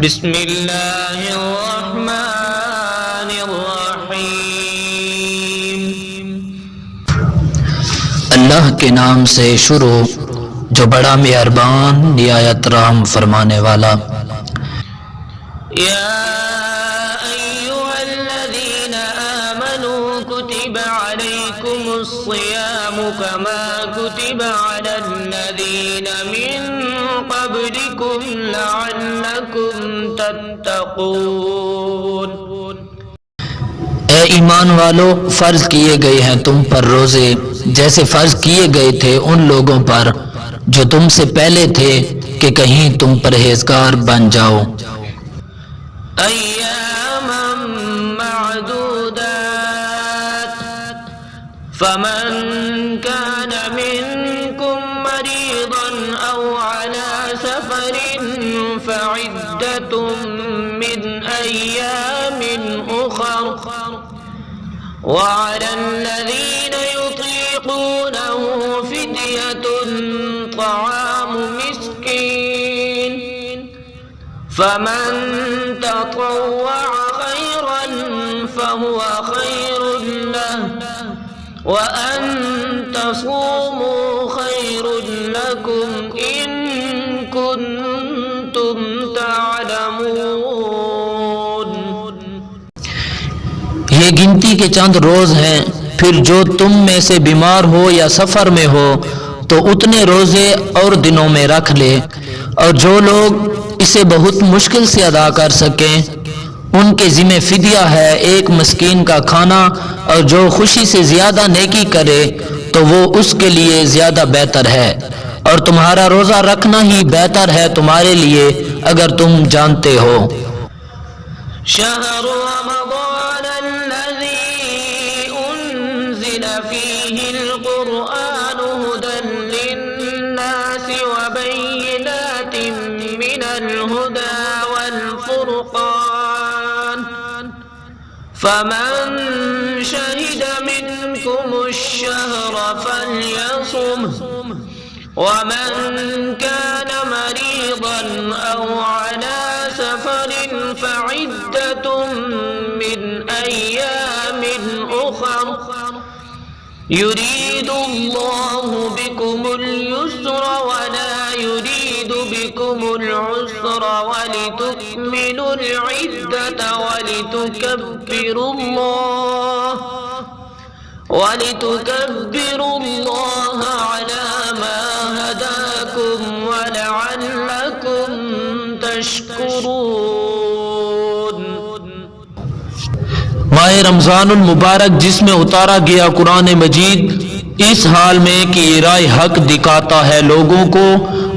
بسم اللہ الرحمن الرحیم۔ اللہ کے نام سے شروع جو بڑا مہربان نہایت رحم فرمانے والا۔ یا ایھا الذین آمنوا کتب علیکم الصیام کما کتب علی الذین من قبلکم لعلکم تتقون۔ اے ایمان والو، فرض کیے گئے ہیں تم پر روزے جیسے فرض کیے گئے تھے ان لوگوں پر جو تم سے پہلے تھے کہ کہیں تم پرہیزگار بن جاؤ۔ ایاما معدودات فمن كان منكم مريضا أو على سفر فعدة من أيام أخر وعلى الذين يطيقونه فدية طعام مسكين فمن تطوع خيرا فهو خير له وأن تصوموا خير لكم إن كنتم تعلمون۔ یہ گنتی کے چند روز ہیں، پھر جو تم میں سے بیمار ہو یا سفر میں ہو تو اتنے روزے اور دنوں میں رکھ لے، اور جو لوگ اسے بہت مشکل سے ادا کر سکیں ان کے ذمہ فدیہ ہے ایک مسکین کا کھانا، اور جو خوشی سے زیادہ نیکی کرے تو وہ اس کے لیے زیادہ بہتر ہے، اور تمہارا روزہ رکھنا ہی بہتر ہے تمہارے لیے اگر تم جانتے ہو۔ شہر رمضان الذي أنزل فيه القرآن هدى للناس وبينات من الهدى والفرقان فمن شهد منكم الشهر فليصمه ومن كان مريضا أو على سفر فعدة من أيام أخر يريد الله بكم اليسر ولا يريد بكم العسر ولتكملوا العدة ولتكبروا الله على ما هداكم ولعلكم تشکرون۔ ماہ رمضان المبارک جس میں اتارا گیا قرآن مجید اس حال میں کہ یہ راہ حق دکھاتا ہے لوگوں کو،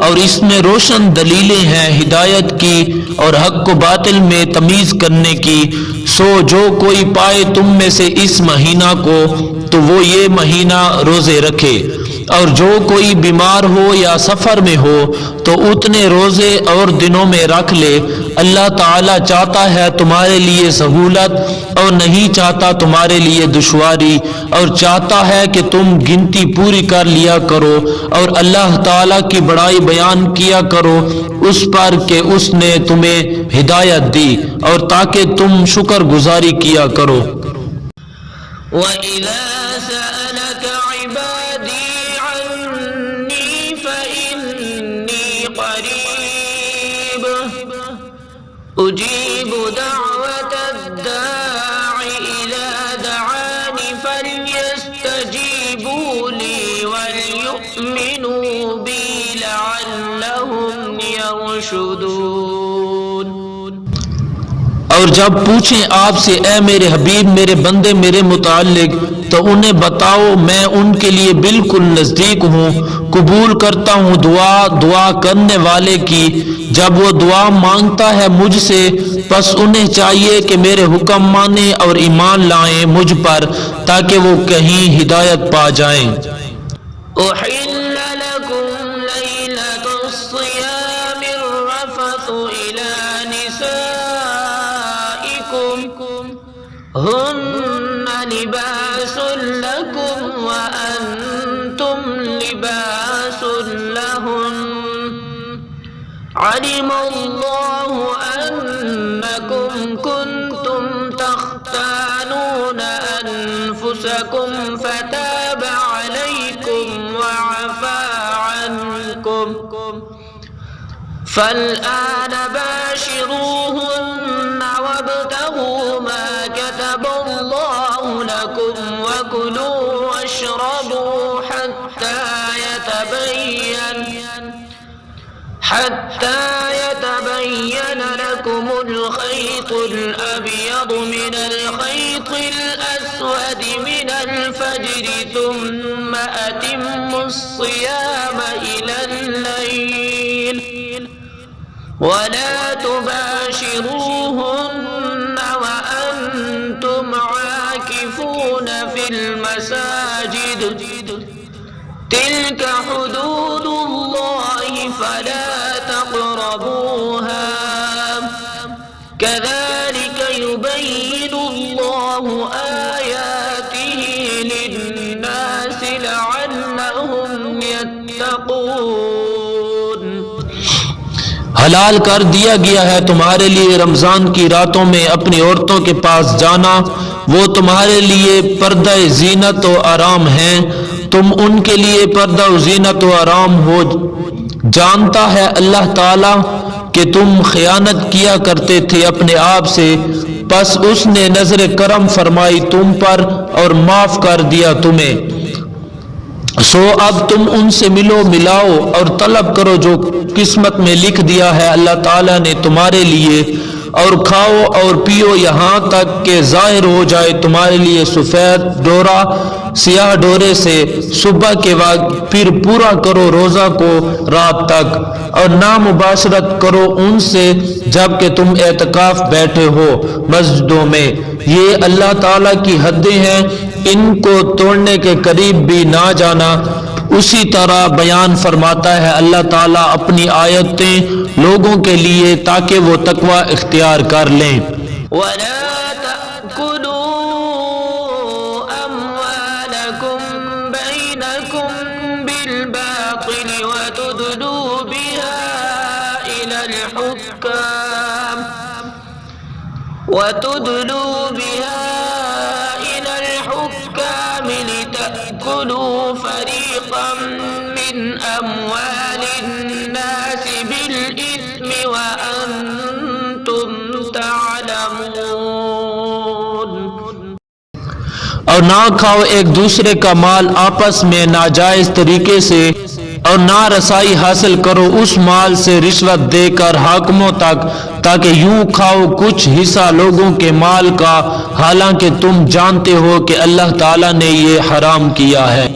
اور اس میں روشن دلیلیں ہیں ہدایت کی اور حق کو باطل میں تمیز کرنے کی، سو جو کوئی پائے تم میں سے اس مہینہ کو تو وہ یہ مہینہ روزے رکھے، اور جو کوئی بیمار ہو یا سفر میں ہو تو اتنے روزے اور دنوں میں رکھ لے۔ اللہ تعالیٰ چاہتا ہے تمہارے لیے سہولت اور نہیں چاہتا تمہارے لیے دشواری، اور چاہتا ہے کہ تم گنتی پوری کر لیا کرو اور اللہ تعالیٰ کی بڑائی بیان کیا کرو اس پر کہ اس نے تمہیں ہدایت دی، اور تاکہ تم شکر گزاری کیا کرو۔ وَإِذَا سَأَلَكَ عِبَادِي عَنِّي فَإِنِّي قَرِيبٌ أُجِيبُ دَعْوَةَ الدَّاعِ إِذَا دَعَانِ فَلْيَسْتَجِيبُوا لِي وَلْيُؤْمِنُوا بِي لَعَلَّهُمْ يَرْشُدُونَ۔ اور جب پوچھیں آپ سے اے میرے حبیب میرے بندے میرے متعلق تو انہیں بتاؤ میں ان کے لیے بالکل نزدیک ہوں، قبول کرتا ہوں دعا کرنے والے کی جب وہ دعا مانگتا ہے مجھ سے، پس انہیں چاہیے کہ میرے حکم مانیں اور ایمان لائیں مجھ پر تاکہ وہ کہیں ہدایت پا جائیں۔ أحل لكم ليلة الصيام الرفث إلى نسائكم هن لباس لكم وأنتم لباس لهن علم الله أن فالآن باشروهن وابتغوا ما كتب الله لكم وكلوا واشربوا حتى يتبين لكم الخيط الأبيض من الخيط الأسود من الفجر ثم أتموا الصيام إلى الليل ولا تباشروهن وأنتم عاكفون في المساجد تلك حدود الله فلا تقربوها كذلك يبين الله آياته للناس لعلهم يتقون۔ حلال کر دیا گیا ہے تمہارے لیے رمضان کی راتوں میں اپنی عورتوں کے پاس جانا، وہ تمہارے لیے پردہ زینت و آرام ہیں، تم ان کے لیے پردہ و زینت و آرام ہو۔ جانتا ہے اللہ تعالیٰ کہ تم خیانت کیا کرتے تھے اپنے آپ سے، پس اس نے نظر کرم فرمائی تم پر اور معاف کر دیا تمہیں، سو اب تم ان سے ملاؤ اور طلب کرو جو قسمت میں لکھ دیا ہے اللہ تعالیٰ نے تمہارے لیے، اور کھاؤ اور پیو یہاں تک کہ ظاہر ہو جائے تمہارے لیے سفید ڈورا سیاہ ڈورے سے صبح کے وقت، پھر پورا کرو روزہ کو رات تک، اور نہ مباشرت کرو ان سے جب کہ تم اعتکاف بیٹھے ہو مسجدوں میں، یہ اللہ تعالیٰ کی حدیں ہیں، ان کو توڑنے کے قریب بھی نہ جانا۔ اسی طرح بیان فرماتا ہے اللہ تعالیٰ اپنی آیتیں لوگوں کے لیے تاکہ وہ تقوی اختیار کر لیں۔ وَلَا تَأْكُلُوا أَمْوَالَكُمْ بَيْنَكُمْ بِالْبَاطِلِ وَتُدْلُوا بِهَا إِلَى الْحُكَّامِ لِتَأْكُلُوا فَرِيقًا مِّنْ أَمْوَالِ النَّاسِ بِالْإِثْمِ وَأَنْتُمْ تَعْلَمُونَ۔ اور نہ کھاؤ ایک دوسرے کا مال آپس میں ناجائز طریقے سے، اور نہ رسائی حاصل کرو اس مال سے رشوت دے کر حاکموں تک، تاکہ یوں کھاؤ کچھ حصہ لوگوں کے مال کا، حالانکہ تم جانتے ہو کہ اللہ تعالیٰ نے یہ حرام کیا ہے۔